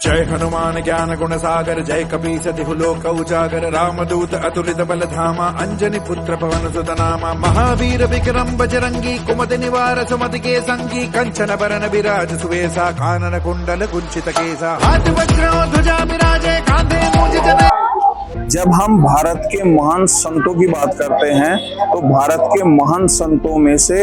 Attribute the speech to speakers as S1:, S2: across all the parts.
S1: जय हनुमान ज्ञान गुण सागर जय कपीस तिहु लोक उजागर रामदूत अतुलित बल धामा अंजनी पुत्र पवन सुत नामा महावीर विक्रम बजरंगी कुमति निवार सुमति के संगी कंचन बरन विराज सुवेसा कानन कुंडल कुंचित केसा हाथ वज्र ध्वजा विराजे कांधे मूंज जनेऊ।
S2: जब हम भारत के महान संतों की बात करते हैं तो भारत के महान संतों में से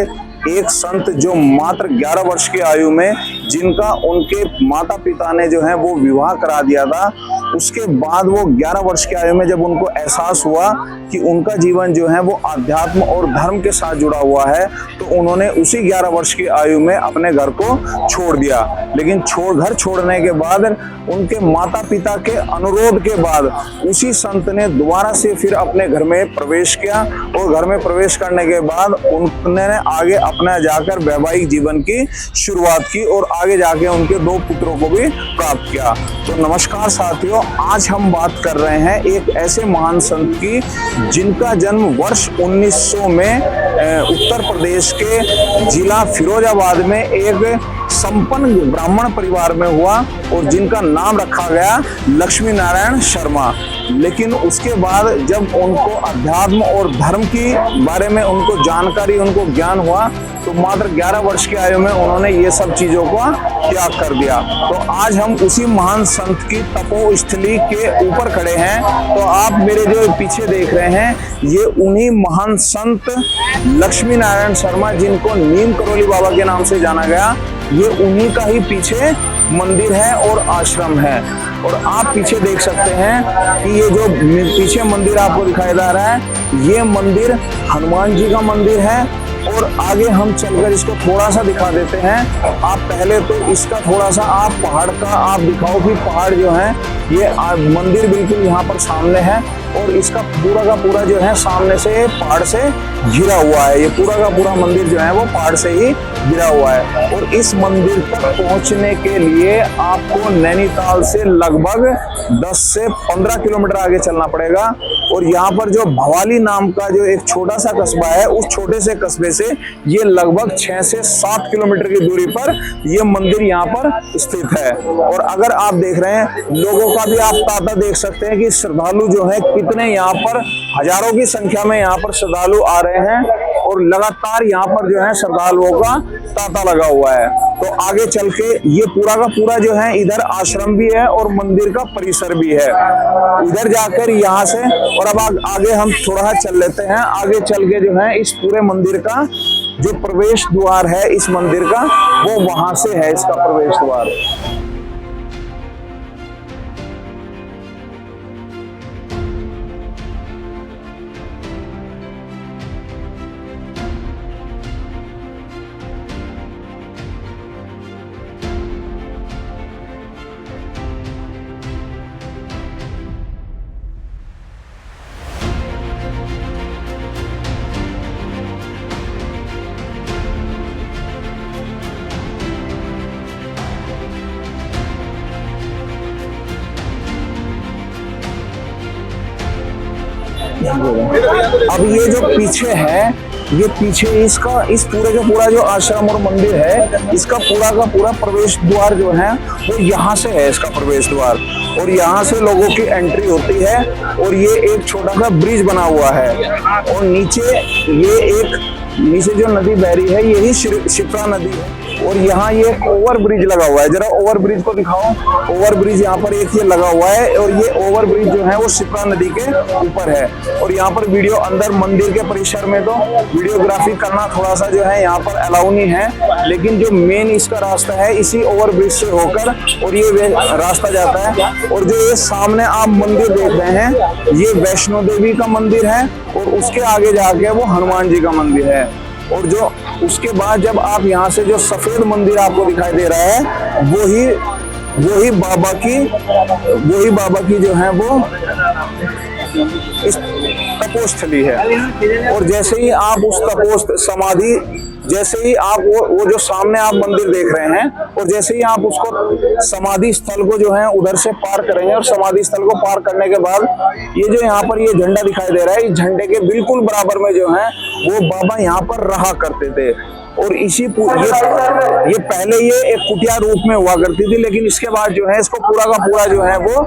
S2: एक संत जो मात्र 11 वर्ष की आयु में जिनका उनके माता पिता ने जो है वो विवाह करा दिया था, उसके बाद वो 11 वर्ष की आयु में जब उनको एहसास हुआ कि उनका जीवन जो है वो अध्यात्म और धर्म के साथ जुड़ा हुआ है, तो उन्होंने उसी 11 वर्ष की आयु में अपने घर को छोड़ दिया। लेकिन घर छोड़ने के बाद उनके माता पिता के अनुरोध के बाद उसी संत ने दोबारा से फिर अपने घर में प्रवेश किया और घर में प्रवेश करने के बाद उन्होंने आगे अपना जाकर वैवाहिक जीवन की शुरुआत की और आगे जाके उनके 2 पुत्रों को भी प्राप्त किया। तो नमस्कार साथियों, आज हम बात कर रहे हैं एक ऐसे महान संत की जिनका जन्म वर्ष 1900 में उत्तर प्रदेश के जिला फिरोजाबाद में एक संपन्न ब्राह्मण परिवार में हुआ और जिनका नाम रखा गया लक्ष्मी नारायण शर्मा। लेकिन उसके बाद जब उनको अध्यात्म और धर्म की बारे में उनको जानकारी, उनको ज्ञान हुआ, तो मात्र 11 वर्ष की आयु में उन्होंने ये सब चीजों को त्याग कर दिया। तो आज हम उसी महान संत की तपोस्थली के ऊपर खड़े हैं। तो आप मेरे जो पीछे देख रहे हैं, ये उन्हीं महान संत लक्ष्मी नारायण शर्मा, जिनको नीम करोली बाबा के नाम से जाना गया, ये उन्हीं का ही पीछे मंदिर है और आश्रम है। और आप पीछे देख सकते हैं कि ये जो पीछे मंदिर आपको दिखाई दे रहा है, ये मंदिर हनुमान जी का मंदिर है। और आगे हम चलकर इसको थोड़ा सा दिखा देते हैं। आप पहले तो इसका थोड़ा सा आप पहाड़ का आप दिखाओ कि पहाड़ जो है ये मंदिर बिल्कुल यहाँ पर सामने है और इसका पूरा का पूरा जो है सामने से पहाड़ से घिरा हुआ है। ये पूरा का पूरा मंदिर जो है वो पहाड़ से ही घिरा हुआ है। और इस मंदिर तक पहुंचने के लिए आपको नैनीताल से लगभग 10 से 15 किलोमीटर आगे चलना पड़ेगा। और यहाँ पर जो भवाली नाम का जो एक छोटा सा कस्बा है, उस छोटे से कस्बे से ये लगभग 6 से 7 किलोमीटर की दूरी पर ये मंदिर यहाँ पर स्थित है। और अगर आप देख रहे हैं, लोगों का भी आप तांता देख सकते हैं कि श्रद्धालु जो है कितने यहाँ पर हजारों की संख्या में यहाँ पर श्रद्धालु आ रहे हैं और लगातार यहाँ पर जो है श्रद्धालुओं का तांता लगा हुआ है। तो आगे चल के ये पूरा का पूरा जो है इधर आश्रम भी है और मंदिर का परिसर भी है। इधर जाकर यहाँ से और अब आगे हम थोड़ा चल लेते हैं। आगे चल के जो है इस पूरे मंदिर का जो प्रवेश द्वार है इस मंदिर का, वो वहां से है इसका प्रवेश द्वार। अब ये जो पीछे है, ये पीछे इसका इस पूरे का पूरा जो आश्रम और मंदिर है, इसका पूरा का पूरा प्रवेश द्वार जो है वो यहाँ से है, इसका प्रवेश द्वार। और यहाँ से लोगों की एंट्री होती है और ये एक छोटा सा ब्रिज बना हुआ है। और नीचे ये एक नीचे जो नदी बह रही है यही शिप्रा नदी है। और यहाँ ये ओवर ब्रिज लगा हुआ है, जरा ओवर ब्रिज को दिखाओ। ओवर ब्रिज यहाँ पर एक ये लगा हुआ है और ये ओवर ब्रिज जो है वो शिप्रा नदी के ऊपर है। और यहाँ पर वीडियो अंदर मंदिर के परिसर में तो वीडियोग्राफी करना थोड़ा सा जो है यहाँ पर अलाउ नहीं है, लेकिन जो मेन इसका रास्ता है इसी ओवर ब्रिज से होकर और ये रास्ता जाता है। और जो ये सामने आप मंदिर देख रहे हैं, ये वैष्णो देवी का मंदिर है और उसके आगे जाके वो हनुमान जी का मंदिर है। और जो उसके बाद जब आप यहाँ से जो सफेद मंदिर आपको दिखाई दे रहा है, वही बाबा की जो है वो इस तपोस्थली है। और जैसे ही आप उस समाधि, जैसे ही आप वो जो सामने आप मंदिर देख रहे हैं, और जैसे ही आप उसको समाधि स्थल को जो है उधर से पार करेंगे और समाधि स्थल को पार करने के बाद ये जो यहाँ पर ये झंडा दिखाई दे रहा है, इस झंडे के बिल्कुल बराबर में जो है वो बाबा यहाँ पर रहा करते थे। और ये पहले ये एक कुटिया रूप में हुआ करती थी, लेकिन इसके बाद जो है इसको पूरा का पूरा जो है वो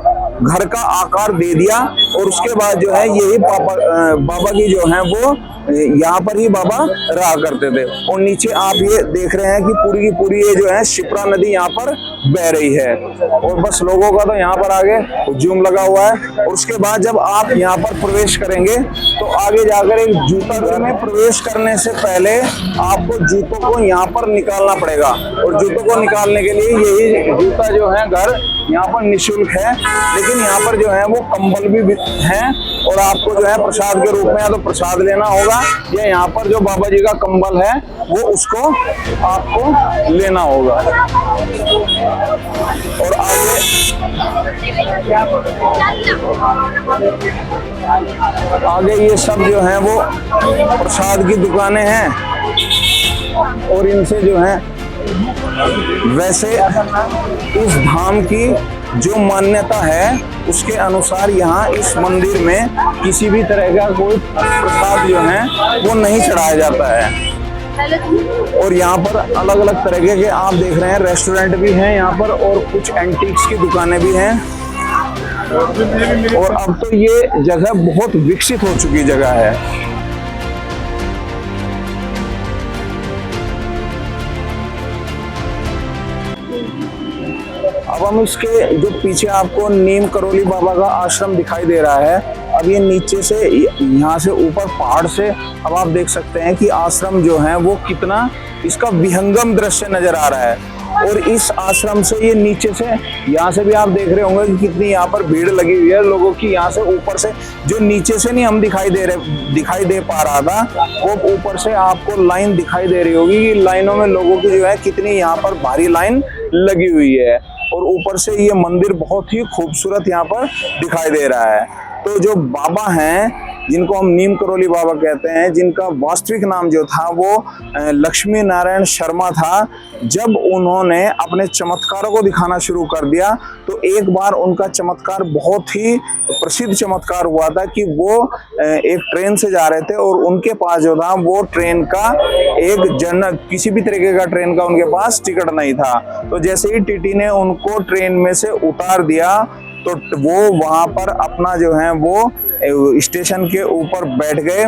S2: घर का आकार दे दिया। और उसके बाद जो है यही बाबा की जो है वो यहाँ पर ही बाबा रहा करते थे। और नीचे आप ये देख रहे हैं कि पूरी की पूरी ये जो है शिप्रा नदी यहाँ पर बह रही है। और बस लोगों का तो यहाँ पर आगे हुजूम लगा हुआ है। और उसके बाद जब आप यहाँ पर प्रवेश करेंगे तो आगे जाकर एक जूता घर में प्रवेश करने से पहले आपको जूतों को यहाँ पर निकालना पड़ेगा। और जूतों को निकालने के लिए यही जूता जो है घर यहाँ पर निःशुल्क है, लेकिन यहाँ पर जो है वो कंबल भी हैं। और आपको जो है प्रसाद के रूप में या तो प्रसाद लेना होगा या यहाँ पर जो बाबा जी का कंबल है वो उसको आपको लेना होगा। और आगे ये सब जो है वो प्रसाद की दुकानें हैं। और इनसे जो है वैसे इस धाम की जो मान्यता है उसके अनुसार यहाँ इस मंदिर में किसी भी तरह का कोई प्रसाद जो है वो नहीं चढ़ाया जाता है। और यहाँ पर अलग अलग तरह के आप देख रहे हैं रेस्टोरेंट भी हैं यहाँ पर, और कुछ एंटीक्स की दुकानें भी हैं। और अब तो ये जगह बहुत विकसित हो चुकी जगह है। अब हम इसके जो पीछे आपको नीम करोली बाबा का आश्रम दिखाई दे रहा है, अब ये नीचे से यहाँ से ऊपर पहाड़ से अब आप देख सकते हैं कि आश्रम जो है वो कितना इसका विहंगम दृश्य नजर आ रहा है। और इस आश्रम से ये नीचे से यहाँ से भी आप देख रहे होंगे कि कितनी यहाँ पर भीड़ लगी हुई है लोगों की। यहाँ से ऊपर से जो नीचे से नहीं हम दिखाई दे पा रहा था, वो ऊपर से आपको लाइन दिखाई दे रही होगी कि लाइनों में लोगों की जो है कितनी यहाँ पर भारी लाइन लगी हुई है। और ऊपर से ये मंदिर बहुत ही खूबसूरत यहाँ पर दिखाई दे रहा है। तो जो बाबा हैं जिनको हम नीम करोली बाबा कहते हैं, जिनका वास्तविक नाम जो था वो लक्ष्मी नारायण शर्मा था, जब उन्होंने अपने चमत्कारों को दिखाना शुरू कर दिया तो एक बार उनका चमत्कार बहुत ही प्रसिद्ध चमत्कार हुआ था कि वो एक ट्रेन से जा रहे थे और उनके पास जो था वो ट्रेन का एक जनरल किसी भी तरीके का ट्रेन का उनके पास टिकट नहीं था। तो जैसे ही टीटी ने उनको ट्रेन में से उतार दिया तो वो वहां पर अपना जो है वो स्टेशन के ऊपर बैठ गए।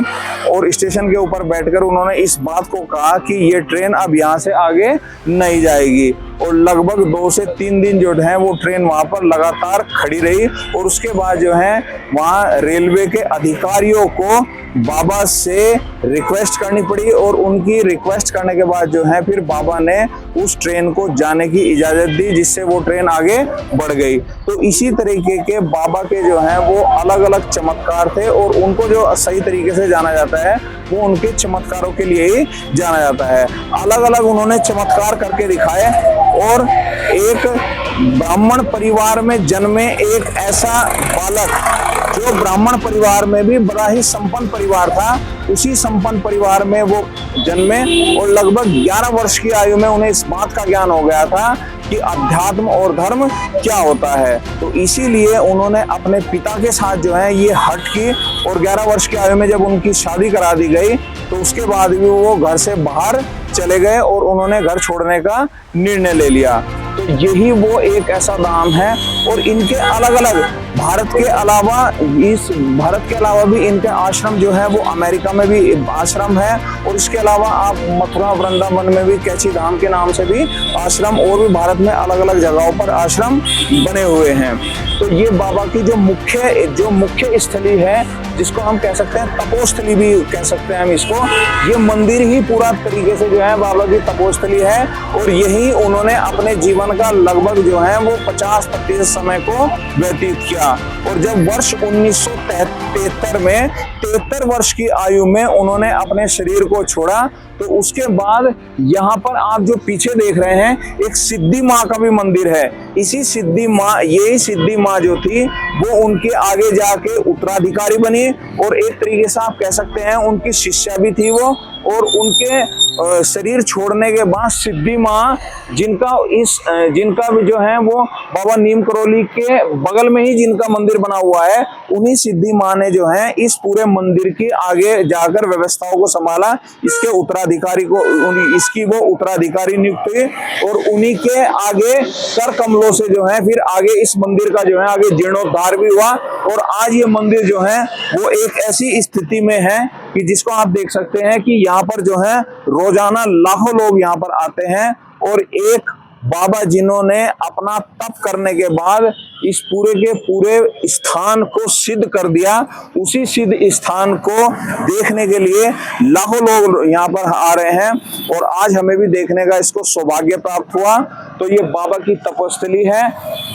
S2: और स्टेशन के ऊपर बैठकर उन्होंने इस बात को कहा कि ये ट्रेन अब यहाँ से आगे नहीं जाएगी। और लगभग 2 से 3 दिन जो है वो ट्रेन वहां पर लगातार खड़ी रही। और उसके बाद जो है वहां रेलवे के अधिकारियों को बाबा से रिक्वेस्ट करनी पड़ी। और उनकी रिक्वेस्ट करने के बाद जो है फिर बाबा ने उस ट्रेन को जाने की इजाजत दी, जिससे वो ट्रेन आगे बढ़ गई। तो इसी तरीके के बाबा के जो है वो अलग अलग चमत्कार थे। और उनको जो सही तरीके से जाना जाता है वो उनके चमत्कारों के लिए ही जाना जाता है। अलग अलग उन्होंने चमत्कार करके दिखाए। और एक ब्राह्मण परिवार में जन्मे एक ऐसा बालक जो ब्राह्मण परिवार में भी बड़ा ही संपन्न परिवार था, उसी संपन्न परिवार में वो जन्मे। और लगभग 11 वर्ष की आयु में उन्हें इस बात का ज्ञान हो गया था कि अध्यात्म और धर्म क्या होता है। तो इसीलिए उन्होंने अपने पिता के साथ जो है ये हट की। और 11 वर्ष की आयु में जब उनकी शादी करा दी गई तो उसके बाद भी वो घर से बाहर चले गए और उन्होंने घर छोड़ने का निर्णय ले लिया। तो यही वो एक ऐसा धाम है। और इनके अलग अलग भारत के अलावा भी इनके आश्रम जो है वो अमेरिका में भी आश्रम है। और इसके अलावा आप मथुरा वृंदावन में भी कैची धाम के नाम से भी आश्रम, और भी भारत में अलग अलग जगहों पर आश्रम बने हुए हैं। तो ये बाबा की जो मुख्य स्थली है, जिसको हम कह सकते हैं तपोस्थली भी कह सकते हैं हम इसको, ये मंदिर ही पूरा तरीके से जो है बाबा की तपोस्थली है। और यही उन्होंने अपने जीवन का लगभग जो है वो 50% समय को व्यतीत किया। और जब वर्ष 1973 में 73 वर्ष की आयु में उन्होंने अपने शरीर को छोड़ा, तो उसके बाद यहाँ पर आप जो पीछे देख रहे हैं एक सिद्धि माँ का भी मंदिर है। यही सिद्धि माँ जो थी वो उनके आगे जाके उत्तराधिकारी बनी। और एक तरीके से आप कह सकते हैं उनकी शिष्या भी थी वो। और उनके शरीर छोड़ने के बाद सिद्धि माँ जिनका भी जो है वो बाबा नीम करौली के बगल में ही जिनका मंदिर बना हुआ है, उन्हीं सिद्धि माँ ने जो है इस पूरे मंदिर की आगे जाकर व्यवस्थाओं को संभाला। इसके उत्तराधिकारी को इसकी वो उत्तराधिकारी नियुक्त हुए और उन्हीं के आगे कर कमलों से जो है फिर आगे इस मंदिर का जो है आगे जीर्णोद्धार भी हुआ और आज ये मंदिर जो है वो एक ऐसी स्थिति में है कि जिसको आप देख सकते हैं कि यहाँ पर जो है रोजाना लाखों लोग यहाँ पर आते हैं और एक बाबा जिन्होंने अपना तप करने के बाद इस पूरे के पूरे स्थान को सिद्ध कर दिया, उसी सिद्ध स्थान को देखने के लिए लाखों लोग यहाँ पर आ रहे हैं और आज हमें भी देखने का इसको सौभाग्य प्राप्त हुआ। तो ये बाबा की तपस्थली है।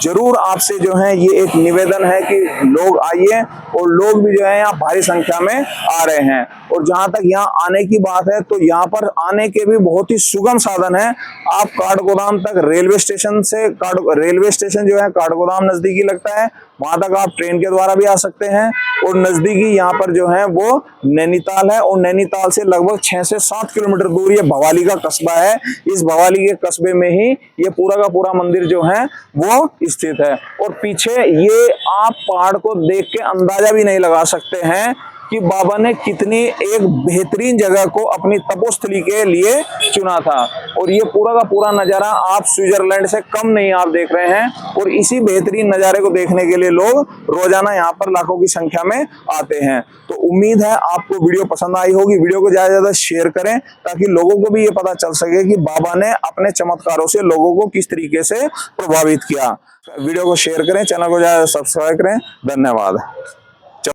S2: जरूर आपसे जो है ये एक निवेदन है कि लोग आइए और लोग भी जो है यहाँ भारी संख्या में आ रहे हैं। और जहाँ तक यहाँ आने की बात है तो यहाँ पर आने के भी बहुत ही सुगम साधन है। आप काठगोदाम तक रेलवे स्टेशन जो है काठगोदाम नजदीकी लगता है, वहां तक आप ट्रेन के द्वारा भी आ सकते हैं और नजदीकी यहाँ पर जो है वो नैनीताल है और नैनीताल से लगभग 6 से 7 किलोमीटर दूर ये भवाली का कस्बा है। इस भवाली के कस्बे में ही ये पूरा का पूरा मंदिर जो है वो स्थित है और पीछे ये आप पहाड़ को देख के अंदाजा भी नहीं लगा सकते हैं कि बाबा ने कितनी एक बेहतरीन जगह को अपनी तपोस्थली के लिए चुना था। और ये पूरा का पूरा नज़ारा आप स्विट्जरलैंड से कम नहीं आप देख रहे हैं और इसी बेहतरीन नज़ारे को देखने के लिए लोग रोजाना यहाँ पर लाखों की संख्या में आते हैं। तो उम्मीद है आपको वीडियो पसंद आई होगी। वीडियो को ज़्यादा से ज़्यादा शेयर करें ताकि लोगों को भी ये पता चल सके कि बाबा ने अपने चमत्कारों से लोगों को किस तरीके से प्रभावित किया। वीडियो को शेयर करें, चैनल को ज़्यादा सब्सक्राइब करें। धन्यवाद।